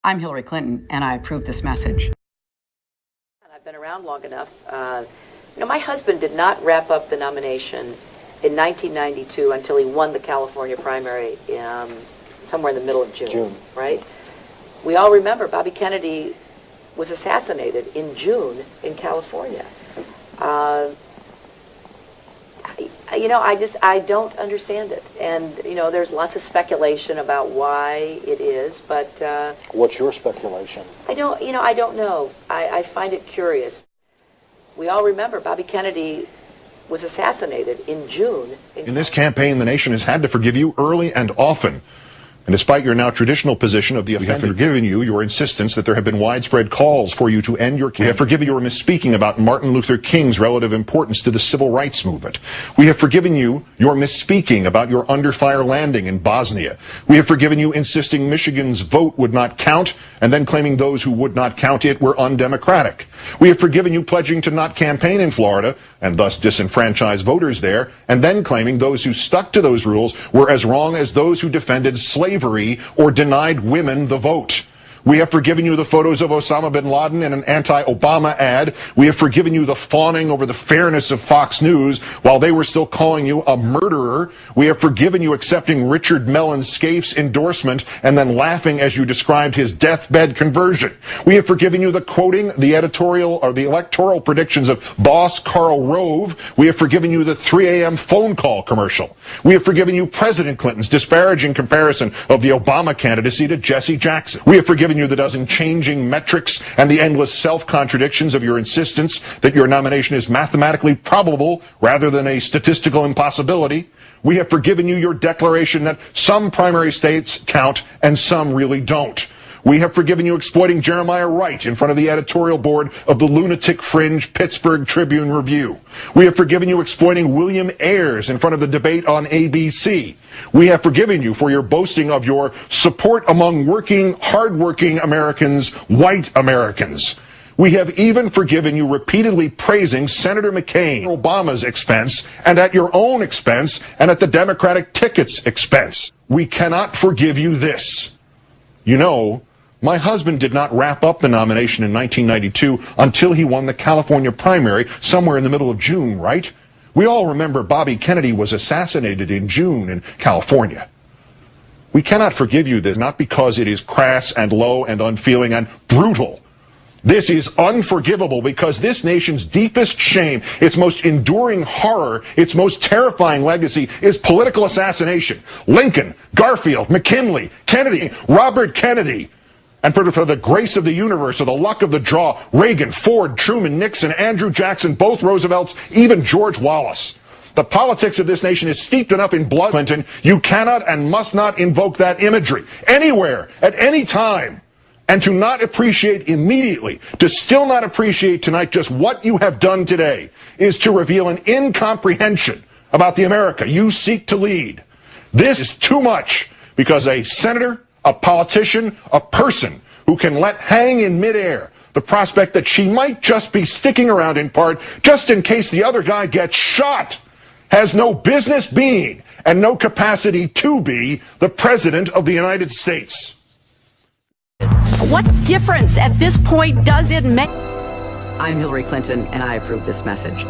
I'm Hillary Clinton, and I approve this message. I've been around long enough. My husband did not wrap up the nomination in 1992 until he won the California primary somewhere in the middle of June, right? We all remember Bobby Kennedy was assassinated in June in California. I don't understand it. And, there's lots of speculation about why it is, but... What's your speculation? I don't know. I find it curious. We all remember Bobby Kennedy was assassinated in June. In this campaign, the nation has had to forgive you early and often. And despite your now traditional position of the offender, we have forgiven you your insistence that there have been widespread calls for you to end your campaign. We have forgiven your misspeaking about Martin Luther King's relative importance to the civil rights movement. We have forgiven you your misspeaking about your under-fire landing in Bosnia. We have forgiven you insisting Michigan's vote would not count and then claiming those who would not count it were undemocratic. We have forgiven you pledging to not campaign in Florida and thus disenfranchise voters there, and then claiming those who stuck to those rules were as wrong as those who defended slavery or denied women the vote. We have forgiven you the photos of Osama bin Laden in an anti-Obama ad. We have forgiven you the fawning over the fairness of Fox News while they were still calling you a murderer. We have forgiven you accepting Richard Mellon Scaife's endorsement and then laughing as you described his deathbed conversion. We have forgiven you the quoting the editorial or the electoral predictions of boss Karl Rove. We have forgiven you the 3 a.m. phone call commercial. We have forgiven you President Clinton's disparaging comparison of the Obama candidacy to Jesse Jackson. We have forgiven you the dozen changing metrics and the endless self-contradictions of your insistence that your nomination is mathematically probable rather than a statistical impossibility. We have forgiven you your declaration that some primary states count and some really don't. We have forgiven you exploiting Jeremiah Wright in front of the editorial board of the lunatic fringe Pittsburgh Tribune Review. We have forgiven you exploiting William Ayers in front of the debate on ABC. We have forgiven you for your boasting of your support among working, hardworking Americans, white Americans. We have even forgiven you repeatedly praising Senator McCain at Obama's expense and at your own expense and at the Democratic ticket's expense. We cannot forgive you this. My husband did not wrap up the nomination in 1992 until he won the California primary somewhere in the middle of June, right? We all remember Bobby Kennedy was assassinated in June in California. We cannot forgive you this, not because it is crass and low and unfeeling and brutal. This is unforgivable because this nation's deepest shame, its most enduring horror, its most terrifying legacy is political assassination. Lincoln, Garfield, McKinley, Kennedy, Robert Kennedy. And for the grace of the universe or the luck of the draw, Reagan, Ford, Truman, Nixon, Andrew Jackson, both Roosevelts, even George Wallace. The politics of this nation is steeped enough in blood, Clinton. You cannot and must not invoke that imagery anywhere, at any time. And to not appreciate immediately, to still not appreciate tonight just what you have done today is to reveal an incomprehension about the America you seek to lead. This is too much because a senator, a politician, a person who can let hang in midair the prospect that she might just be sticking around in part just in case the other guy gets shot has no business being and no capacity to be the President of the United States. What difference at this point does it make? I'm Hillary Clinton, and I approve this message.